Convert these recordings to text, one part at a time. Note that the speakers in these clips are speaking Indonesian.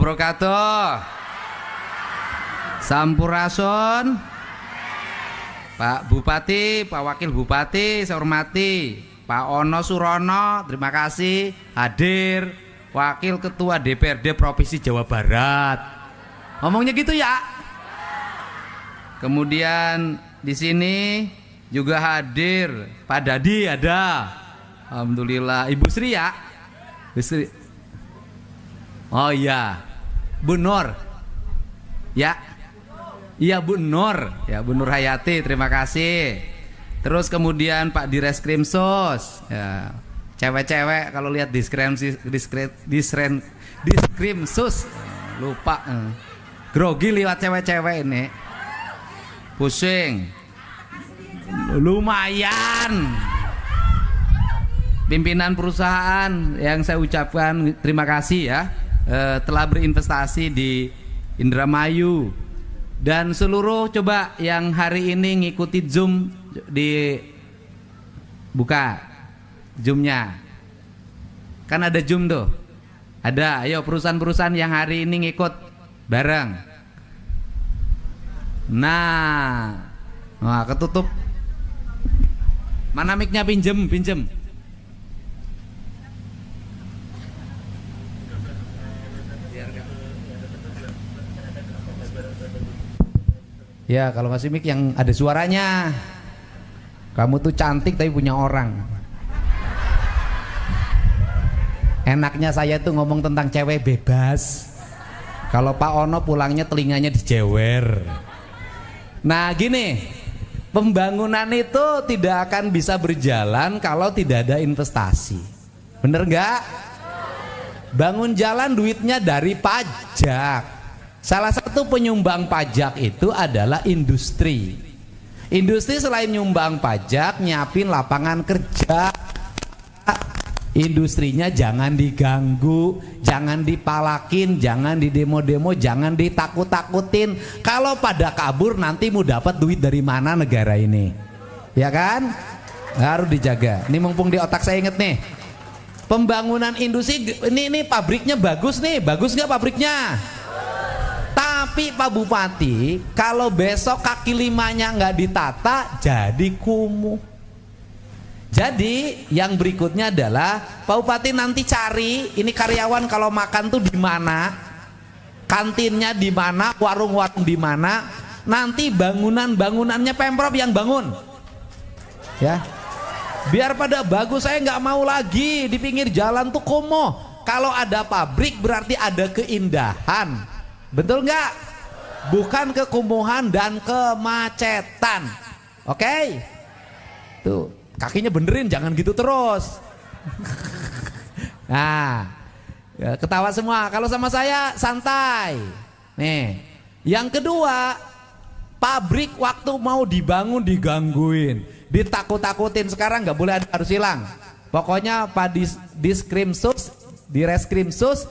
wabarakatuh. Sampurasun. Pak Bupati, Pak Wakil Bupati, saya hormati. Pak Ono Surono, terima kasih hadir. Wakil Ketua DPRD Provinsi Jawa Barat. Ngomongnya gitu ya. Kemudian di sini juga hadir Pak Dadi ada. Alhamdulillah. Ibu Sri ya. Ibu Sri. Oh iya. Bu Nur. Ya. Iya Bu Nur. Ya Bu Nur Hayati, terima kasih. Terus kemudian Pak Direskrim Sus. Ya. Cewek-cewek kalau lihat Diskrim Sus lupa. Grogi liwat cewek-cewek ini. Pusing. Lumayan. Pimpinan perusahaan yang saya ucapkan terima kasih ya, telah berinvestasi di Indramayu. Dan seluruh coba yang hari ini ngikuti Zoom di buka Zoomnya. Kan ada Zoom tuh. Ada, ayo perusahaan-perusahaan yang hari ini ngikut bareng. Nah, wah ketutup. Mana mic-nya pinjem. Ya kalau ngasih mic yang ada suaranya. Kamu tuh cantik tapi punya orang. Enaknya saya tuh ngomong tentang cewek bebas. Kalau Pak Ono pulangnya telinganya dijewer. Nah gini, pembangunan itu tidak akan bisa berjalan kalau tidak ada investasi. Bener nggak? Bangun jalan duitnya dari pajak. Salah satu penyumbang pajak itu adalah industri. Industri selain nyumbang pajak, nyiapin lapangan kerja. Industrinya jangan diganggu, jangan dipalakin, jangan didemo-demo, jangan ditakut-takutin. Kalau pada kabur nanti mau dapat duit dari mana negara ini? Ya kan? Harus dijaga. Ini mumpung di otak saya inget nih. Pembangunan industri ini pabriknya bagus nih, bagus nggak pabriknya? Tapi Pak Bupati, kalau besok kaki limanya nggak ditata, jadi kumuh. Jadi yang berikutnya adalah Pak Bupati nanti cari ini karyawan kalau makan tuh di mana, kantinnya di mana, warung-warung di mana. Nanti bangunannya Pemprov yang bangun, ya. Biar pada bagus, saya nggak mau lagi di pinggir jalan tuh kumuh. Kalau ada pabrik berarti ada keindahan. Betul nggak? Bukan kekumuhan dan kemacetan. Oke? Tuh, kakinya benerin, jangan gitu terus. Nah, ya, ketawa semua. Kalau sama saya santai. Nih, yang kedua, pabrik waktu mau dibangun digangguin, ditakut-takutin. Sekarang nggak boleh ada, harus hilang. Pokoknya Pak Direskrim Sus,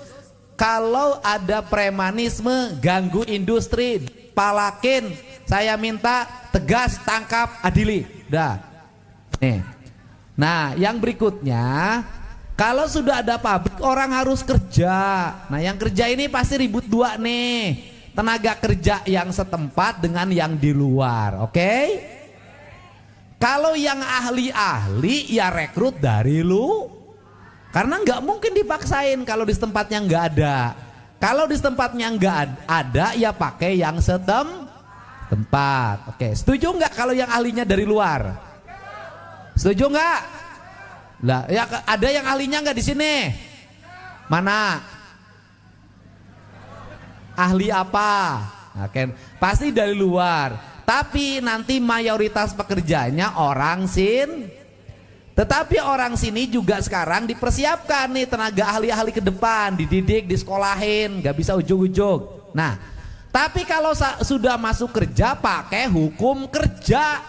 kalau ada premanisme, ganggu industri, palakin, saya minta tegas, tangkap, adili. Udah. Nih. Nah, yang berikutnya, kalau sudah ada pabrik, orang harus kerja. Nah, yang kerja ini pasti ribut dua nih. Tenaga kerja yang setempat dengan yang di luar, oke? Kalau yang ahli-ahli, ya rekrut dari lu. Karena nggak mungkin dipaksain kalau di tempatnya nggak ada. Kalau di tempatnya nggak ada, ya pakai yang tempat. Oke, setuju nggak kalau yang ahlinya dari luar? Setuju nggak? Lah, ya ada yang ahlinya nggak di sini? Mana? Ahli apa? Oke, pasti dari luar. Tapi nanti mayoritas pekerjanya orang Tetapi orang sini juga sekarang dipersiapkan nih tenaga ahli-ahli ke depan, dididik, disekolahin, gak bisa ujug-ujug. Nah, tapi kalau sudah masuk kerja pakai hukum kerja.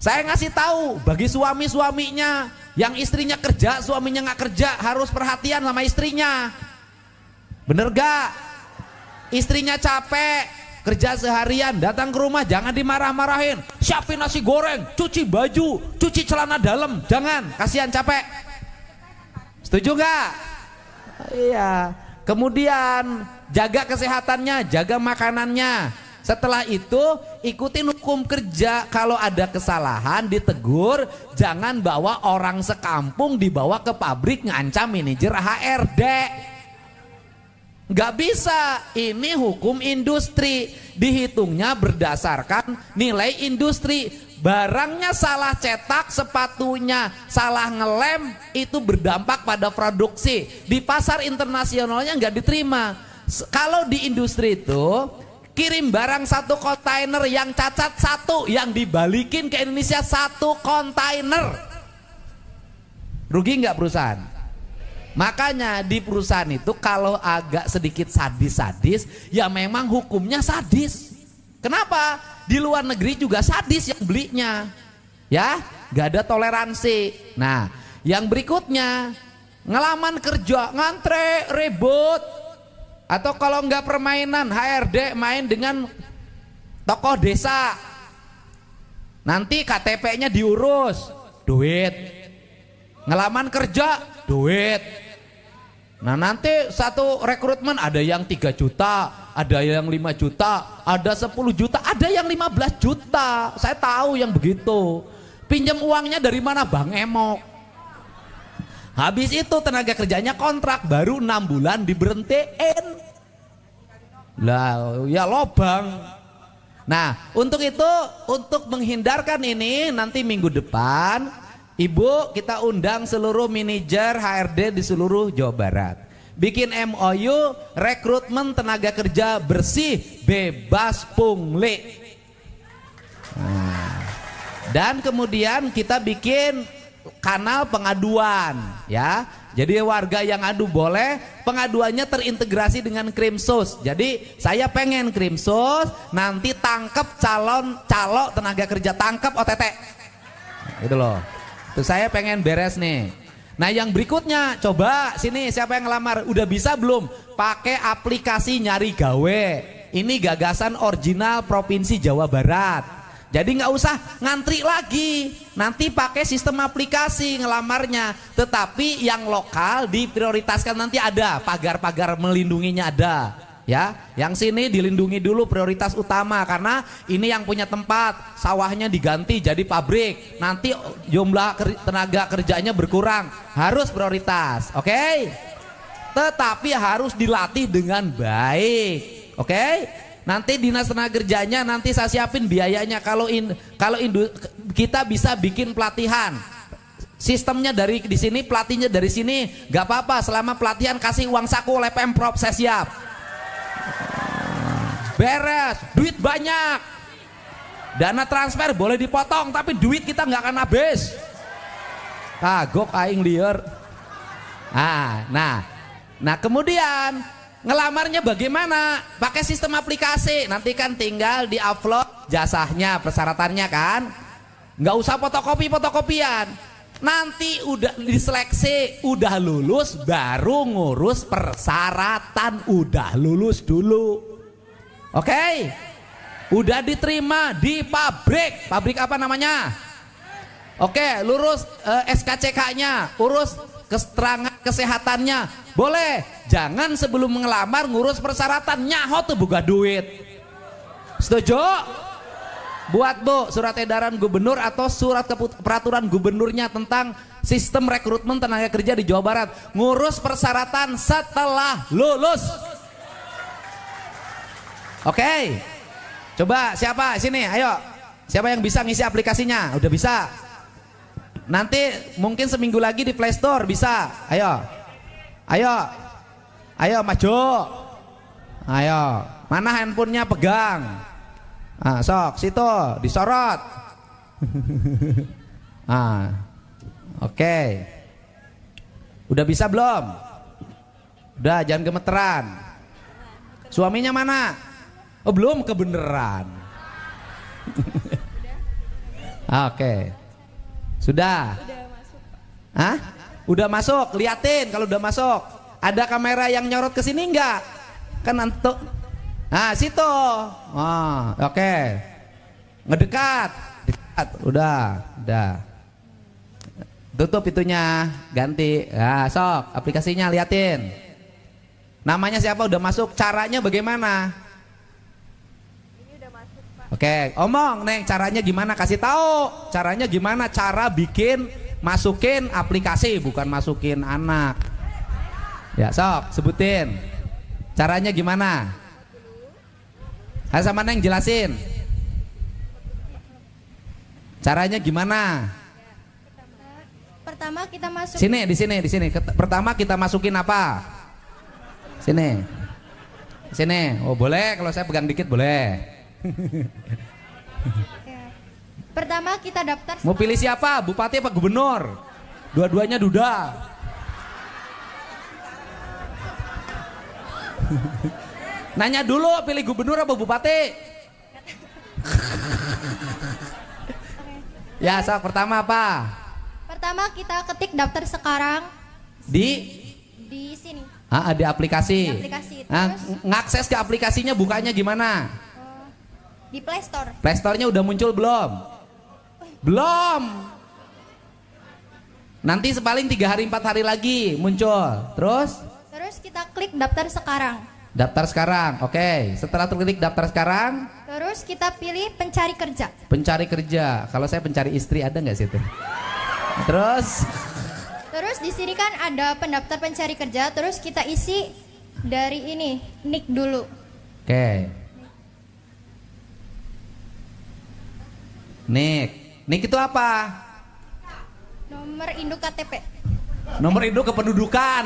Saya ngasih tahu bagi suami-suaminya yang istrinya kerja, suaminya nggak kerja, harus perhatian sama istrinya. Bener gak? Istrinya capek kerja seharian, datang ke rumah jangan dimarah-marahin, siapin nasi goreng, cuci baju, cuci celana dalam, jangan, kasihan capek. Setuju gak? Iya. Kemudian jaga kesehatannya, jaga makanannya. Setelah itu ikutin hukum kerja. Kalau ada kesalahan ditegur, jangan bawa orang sekampung dibawa ke pabrik ngancam manajer HRD. Nggak bisa, ini hukum industri, dihitungnya berdasarkan nilai industri. Barangnya salah cetak, sepatunya salah ngelem, itu berdampak pada produksi. Di pasar internasionalnya nggak diterima. Kalau di industri itu kirim barang 1 kontainer yang cacat 1, yang dibalikin ke Indonesia 1 kontainer, rugi nggak perusahaan? Makanya di perusahaan itu kalau agak sedikit sadis-sadis, ya memang hukumnya sadis. Kenapa? Di luar negeri juga sadis yang belinya, ya, nggak ada toleransi. Nah, yang berikutnya, ngelamar kerja ngantre ribut, atau kalau nggak permainan HRD main dengan tokoh desa, nanti KTP-nya diurus, duit. Ngelamar kerja, duit. Nah nanti satu rekrutmen ada yang 3 juta, ada yang 5 juta, ada 10 juta, ada yang 15 juta. Saya tahu yang begitu. Pinjam uangnya dari mana? Bang Emok. Habis itu tenaga kerjanya kontrak, baru 6 bulan diberhentiin. Lah ya lobang. Nah untuk itu, untuk menghindarkan ini, nanti minggu depan Ibu, kita undang seluruh manajer HRD di seluruh Jawa Barat. Bikin MOU rekrutmen tenaga kerja bersih, bebas pungli. Nah, dan kemudian kita bikin kanal pengaduan, ya. Jadi warga yang adu boleh, pengaduannya terintegrasi dengan Krimsus. Jadi saya pengen Krimsus nanti tangkep calo tenaga kerja, tangkep OTT. Gitu loh. Tuh saya pengen beres nih. Nah yang berikutnya, coba sini siapa yang ngelamar, udah bisa belum pakai aplikasi nyari gawe? Ini gagasan original Provinsi Jawa Barat. Jadi nggak usah ngantri lagi, nanti pakai sistem aplikasi ngelamarnya. Tetapi yang lokal diprioritaskan, nanti ada pagar-pagar melindunginya ada. Ya, yang sini dilindungi dulu prioritas utama, karena ini yang punya tempat, sawahnya diganti jadi pabrik, nanti jumlah tenaga kerjanya berkurang, harus prioritas, oke? Tetapi harus dilatih dengan baik, oke? Nanti dinas tenaga kerjanya nanti saya siapin biayanya. Kalau kita bisa bikin pelatihan, sistemnya dari di sini, pelatihnya dari sini, nggak apa-apa, selama pelatihan kasih uang saku oleh Pemprov, saya siap. Beres, duit banyak, dana transfer boleh dipotong, tapi duit kita nggak akan habis. Kagok aing liar. Nah kemudian ngelamarnya bagaimana? Pakai sistem aplikasi, nanti kan tinggal di-upload jasanya, persyaratannya kan, nggak usah fotokopian. Nanti udah diseleksi, udah lulus, baru ngurus persyaratan, udah lulus dulu. Oke, udah diterima di pabrik apa namanya? Oke, lurus SKCK-nya, urus keterangan kesehatannya, boleh. Jangan sebelum ngelamar ngurus persyaratan, nyaho tuh buka duit. Setuju? Buat Bu, surat edaran gubernur atau surat peraturan gubernurnya tentang sistem rekrutmen tenaga kerja di Jawa Barat, ngurus persyaratan setelah lulus. Oke, coba siapa sini, ayo, siapa yang bisa ngisi aplikasinya? Udah bisa? Nanti mungkin seminggu lagi di Play Store bisa. Ayo maju. Ayo, mana handphonenya pegang? Sok situ disorot. Oke. Udah bisa belum? Udah, jangan gemeteran. Suaminya mana? Oh belum, kebeneran. Oke. Sudah. Udah masuk, liatin kalau udah masuk. Ada kamera yang nyorot ke sini enggak? Kan nanti. Situ. Oke. Ngedekat. Udah. Tutup itunya, ganti. Sok aplikasinya liatin. Namanya siapa? Udah masuk. Caranya bagaimana? Ini udah masuk, Pak. Oke, omong Neng, caranya gimana? Kasih tahu. Caranya gimana? Cara bikin masukin aplikasi, bukan masukin anak. Ya, sok sebutin. Caranya gimana? Ayo sama Neng jelasin. Caranya gimana? Pertama kita masuk. Sini, di sini. Pertama kita masukin apa? Sini. Sini. Oh, boleh kalau saya pegang dikit boleh. Ya. Pertama kita daftar. Mau pilih siapa? Bupati apa gubernur? Dua-duanya duda. Nanya dulu pilih gubernur apa bupati? Ya, sok pertama apa? Pertama kita ketik daftar sekarang Di sini. di aplikasi. Di aplikasi. Nah, Terus ngakses ke aplikasinya bukanya gimana? di Play Store. Play Store-nya udah muncul belum? Belum. Nanti paling 3 hari 4 hari lagi muncul. Terus Kita klik daftar sekarang. daftar sekarang. Oke, setelah terklik daftar sekarang, Terus kita pilih pencari kerja. pencari kerja. Kalau saya pencari istri ada nggak situ? Terus Terus di sini kan ada pendaftar pencari kerja. Terus kita isi dari ini nick dulu. oke. Nik itu apa? Nomor induk KTP. Nomor induk kependudukan.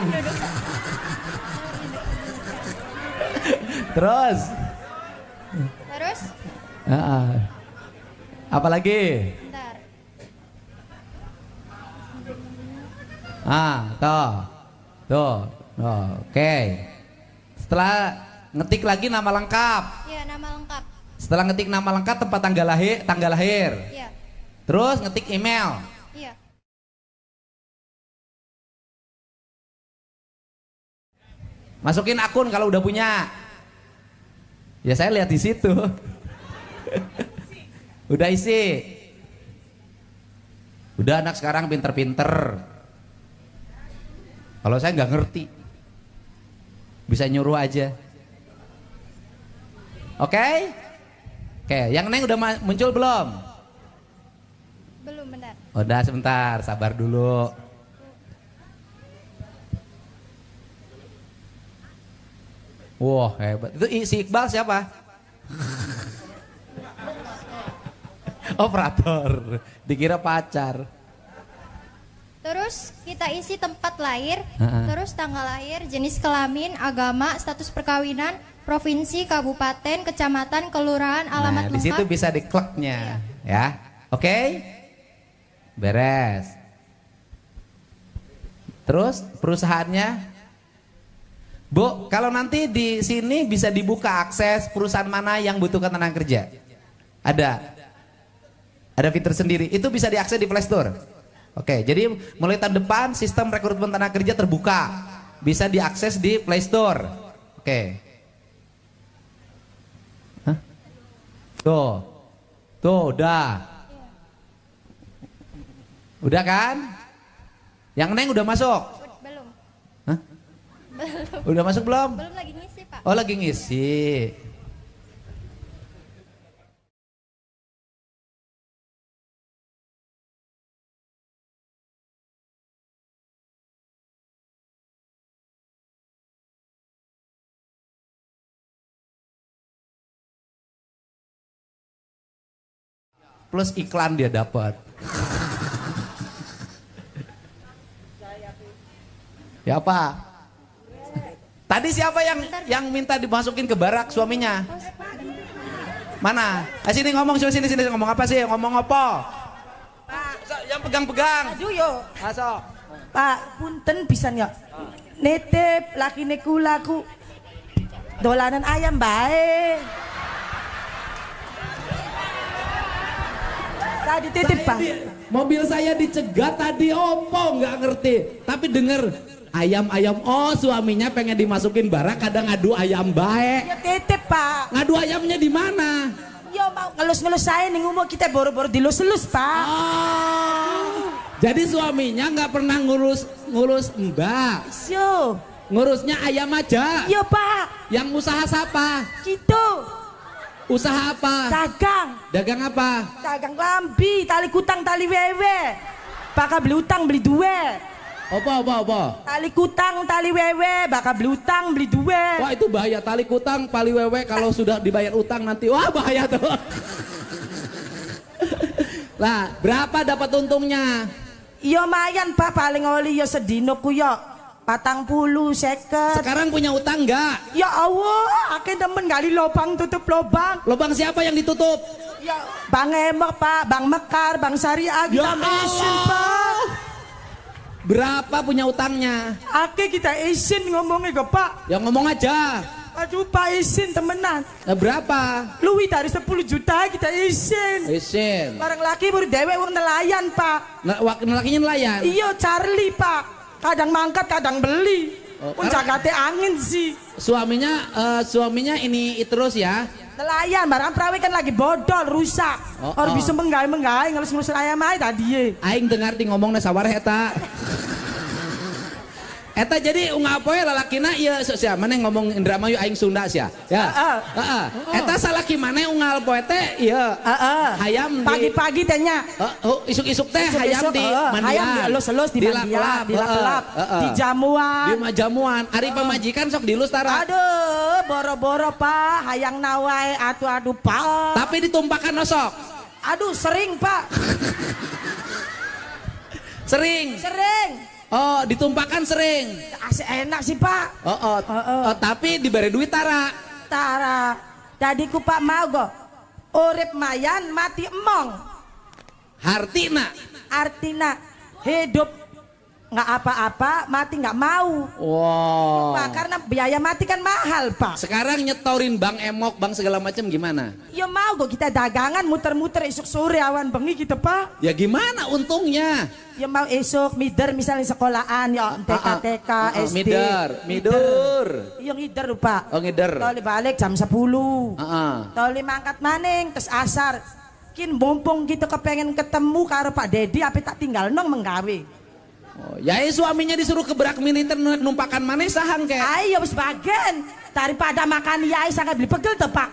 Terus apa lagi? Bentar. Tuh, oke. Setelah ngetik lagi nama lengkap. Iya, nama lengkap. Setelah ngetik nama lengkap, tempat tanggal lahir. Iya. Terus ngetik email. Iya. Masukin akun kalau udah punya. Ya saya lihat di situ. Udah isi. Udah anak sekarang pinter-pinter. Kalau saya nggak ngerti, bisa nyuruh aja. Oke? Oke, yang Neng udah muncul belum? Belum, benar. Udah sebentar, sabar dulu. Wah, hebat. Itu si Iqbal siapa? Operator. Dikira pacar. Terus kita isi tempat lahir, terus tanggal lahir, jenis kelamin, agama, status perkawinan, provinsi, kabupaten, kecamatan, kelurahan, alamat Nah, di situ lengkap. bisa dikliknya, ya. Oke? Beres. Terus perusahaannya, Bu, kalau nanti di sini bisa dibuka akses perusahaan mana yang butuh tenaga kerja. Ada fitur sendiri. Itu bisa diakses di Play Store. Oke, jadi mulai tahun depan sistem rekrutmen tenaga kerja terbuka. Bisa diakses di Play Store. Oke. Hah? Tuh udah. Udah kan? Yang Neng udah masuk? Belum. Hah? Belum. Udah masuk belum? Belum lagi ngisi, Pak. Oh, lagi ngisi. Plus iklan dia dapat. Ya apa? Tadi siapa yang minta dimasukin ke barak suaminya? Mana? Sini ngomong, sini ngomong apa sih? Ngomong apa? Pak, Yang pegang-pegang. aduh yo. Masuk. Pak, punten pisan ya. Nitip laki laku dolanan ayam bae. Tadi titip, Pak. Mobil saya dicegat tadi, opo nggak ngerti. Tapi denger ayam-ayam, oh suaminya pengen dimasukin barak, kadang ngadu ayam baik. Ya titip, Pak. Ngadu ayamnya di mana? Yo mau ngelus-ngelus saya nih ngomong kita boro-boro dilus-lus, Pak. Oh, jadi suaminya nggak pernah ngurus Mbak. Yo, Ngurusnya ayam aja. Iya pak. Yang usaha siapa? Gitu. Usaha apa? Dagang. Dagang apa? Dagang lambi, tali kutang, tali wewe. Bakal beli utang, beli duwe. Apa? Tali kutang, tali wewe, bakal beli utang, beli duwe. Wah itu bahaya, tali kutang, tali wewe kalau sudah dibayar utang nanti, wah bahaya tuh. Lah, berapa dapat untungnya? Iya mayan pak, paling oli ya sedino ku ya 40, 50. Sekarang punya utang nggak? Ya Allah, akeh demen gali lubang tutup lubang. Lubang siapa yang ditutup? Ya Bang Emok pak, Bang Mekar, Bang Syariah kita Ya izin Allah. pak. Berapa punya utangnya? Akeh kita izin ngomongnya ke pak. Ya ngomong aja. Aduh pak izin temenan. Nah, berapa? Luwi dari 10 juta kita izin. Isin. Barang laki baru dewe uang nelayan pak. Nah, lakinya nelayan. Iya Charlie pak. Kadang mangkat kadang beli. Oh, Pun jagate angin sih. Suaminya ini terus ya. Nelayan barang perawi kan lagi bodol rusak. Orang bisa menggai ngelus-ngelus ayam aja tadi. Aing dengar di ngomongnya sabar eta. Eta jadi ungapoe lalakina ieu sia maneh ngomong Indramayu aing Sunda sia. Ya. Heeh. Eta salaki maneh unggal poe teh ieu. Hayam pagi-pagi tehnya. Isuk-isuk teh hayam di mandian. Hayam dielus-elus di mandian, dilap-lap, di jamuan. Di jamuan. Ari pamajikan sok dilus tara. Aduh, boro-boro Pak, hayang nawai atuh Pak. Tapi ditumpakan osok. Aduh, sering Pak. Sering. Sering. Oh, ditumpahkan sering. Asik enak sih Pak. Tapi diberi duit tara. Tara. Jadi ku Pak mau go. Urip mayan mati emong. Hartina. Artina hidup nggak apa-apa, mati nggak mau. Wow. Pak, karena biaya mati kan mahal Pak. Sekarang nyetorin Bang Emok, Bang segala macam gimana? Ya mau go kita dagangan muter-muter esok sore awan bengi gitu Pak. Ya gimana untungnya? Ya mau esok mider misalnya sekolahan ya TK SD. Mider. Iya ngider Pak. Oh ngider. Toli balik jam 10. Toli mangkat maning terus asar. Kin mumpung gitu kepengen ketemu karo Pak Dedi apa tak tinggal nong menggawe. Oh, ya suaminya disuruh ke berak militer numpakan maneh sahang ke. Ayo wis bagian daripada makan yai sangat beli pegel tuh Pak.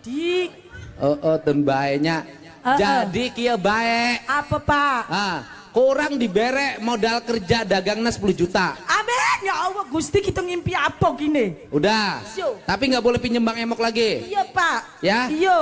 Di ten baenya. Jadi kieu bae. apa Pak? Kurang dibere modal kerja dagangnya 10 juta. Amin ya Allah Gusti kita ngimpi apa gini. Udah. Tapi nggak boleh pinjem Bang Emok lagi. Iya Pak. Ya. Iya.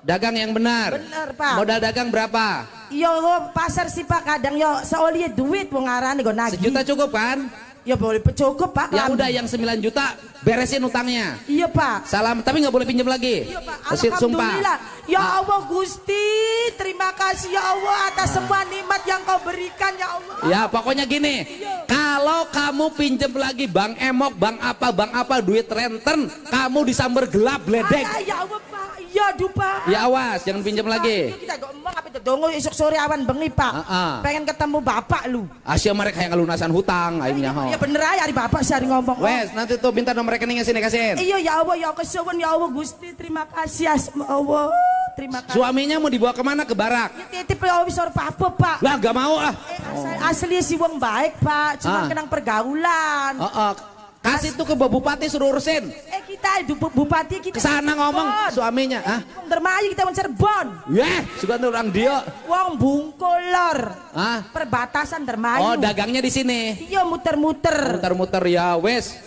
Dagang yang benar. Benar Pak. Modal dagang berapa? Yo pasar sih Pak kadang yo seoli duit wong ngarane go nagih. Sejuta cukup kan? Ya boleh cukup Pak. Ya udah yang 9 juta beresin utangnya. Iya Pak. Salam, tapi nggak boleh pinjam lagi. Iya Pak. Sumpah. Alhamdulillah. Ya Allah Gusti, terima kasih ya Allah atas semua nikmat yang kau berikan ya Allah. Ya pokoknya gini, kalau kamu pinjam lagi Bang Emok, Bang apa duit renten, kamu disamber gelap bledek. Ya Allah Pak. Ya Pak. Ya awas, jangan pinjam lagi. Kita ngomong apa itu dongo esok sore awan bengi Pak. Pengen ketemu bapak lu. Asia mereka yang ngelunasan hutang, aingnya ho. Ya bener aja hari bapak sih hari ngomong. Wes, nanti tuh minta nomor rekeningnya sini kasihin. Iya ya Allah ya kesuwun ya Allah Gusti terima kasih Allah. Terima kasih. Suaminya mau dibawa kemana? Ke barak. Ya titip ya wis ora apa Pak. Lah gak mau ah. Asli si wong baik Pak, cuma kenang pergaulan. Kasih tuh ke Bupati suruh urusin. Kita Bupati kita Kesana ngomong suaminya. Dermayu kita Cirebon. Suka orang dia. Wong Bungkulor. Perbatasan Dermayu. Oh dagangnya di sini. Iya muter-muter. Muter-muter ya wes.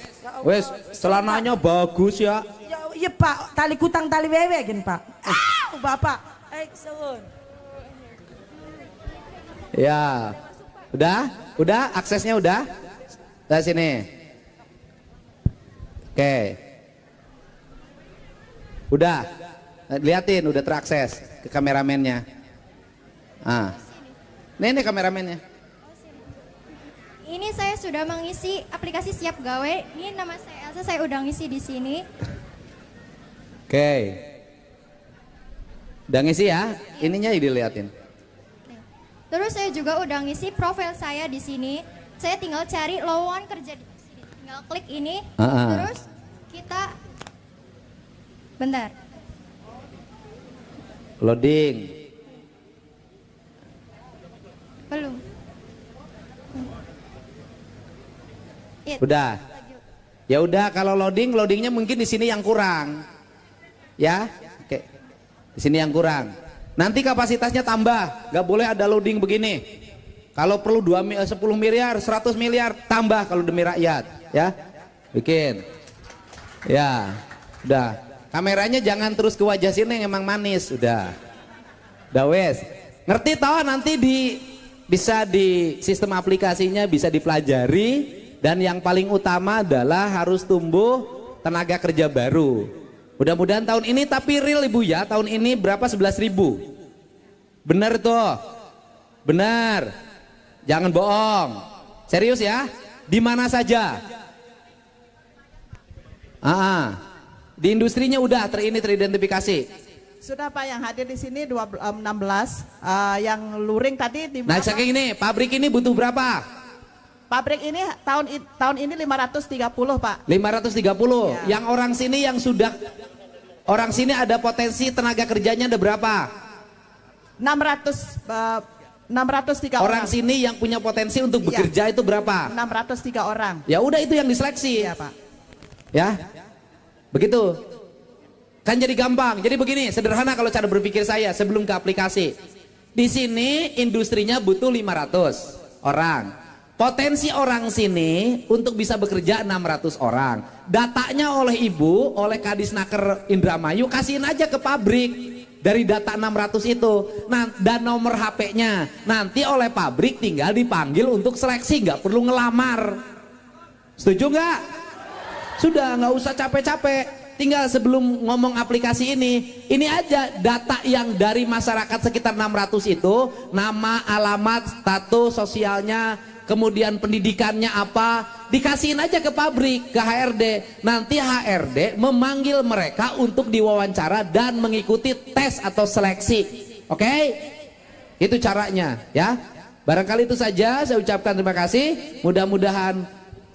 Wes celananya bagus ya. Iya Pak, tali kutang tali wewe gini Pak. Bapak. Ya. Udah aksesnya udah. Dari sini. Oke. Udah. Liatin udah terakses ke kameramennya. Ini kameramennya. Ini saya sudah mengisi aplikasi Siap Gawe. Ini nama saya Elsa, saya udah ngisi di sini. Oke. Udah ngisi ya? Ininya diliatin. Terus saya juga udah ngisi profil saya di sini. Saya tinggal cari lowongan kerja di sini. Tinggal klik ini. Terus kita bentar. Loading. Belum. Udah. Ya udah, kalau loadingnya mungkin di sini yang kurang. Ya, oke. Di sini yang kurang. Nanti kapasitasnya tambah, nggak boleh ada loading begini. Kalau perlu 10 miliar, 100 miliar tambah kalau demi rakyat, ya. Bikin. Ya, udah. Kameranya jangan terus ke wajah sini yang emang manis, udah. Udah wes. Ngerti toh, nanti bisa di sistem aplikasinya bisa dipelajari. Dan yang paling utama adalah harus tumbuh tenaga kerja baru. Mudah-mudahan tahun ini, tapi real Ibu ya, tahun ini berapa? 11.000. Benar tuh. Benar. Jangan bohong. Serius ya? Di mana saja? Di industrinya udah teridentifikasi. Sudah Pak, yang hadir di sini 16, yang luring tadi di Nah, saking ini, pabrik ini butuh berapa? Pabrik ini tahun ini 530 Pak. 530. Ya. Yang orang sini ada potensi tenaga kerjanya ada berapa? 603 Orang sini yang punya potensi untuk bekerja itu berapa? 603 orang. Ya udah, itu yang diseleksi. Iya Pak. Ya. Begitu. Kan jadi gampang. Jadi begini, sederhana kalau cara berpikir saya sebelum ke aplikasi. Di sini industrinya butuh 500 orang. Potensi orang sini untuk bisa bekerja 600 orang. Datanya oleh Ibu, oleh Kadisnaker Indramayu, kasihin aja ke pabrik dari data 600 itu. Nah, dan nomor HP-nya. Nanti oleh pabrik tinggal dipanggil untuk seleksi, nggak perlu ngelamar. Setuju nggak? Sudah, nggak usah capek-capek. Tinggal sebelum ngomong aplikasi ini aja data yang dari masyarakat sekitar 600 itu, nama, alamat, status sosialnya, kemudian pendidikannya apa, dikasihin aja ke pabrik, ke HRD. Nanti HRD memanggil mereka untuk diwawancara dan mengikuti tes atau seleksi. Oke? Itu caranya ya. Barangkali itu saja, saya ucapkan terima kasih. Mudah-mudahan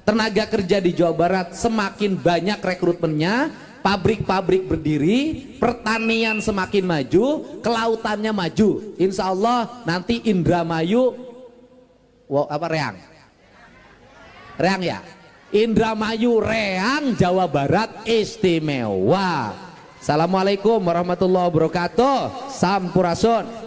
tenaga kerja di Jawa Barat semakin banyak rekrutmennya, pabrik-pabrik berdiri, pertanian semakin maju, kelautannya maju. Insya Allah nanti Indramayu Reang ya? Indramayu, Reang, Jawa Barat istimewa. Assalamualaikum warahmatullahi wabarakatuh. Sampurasun.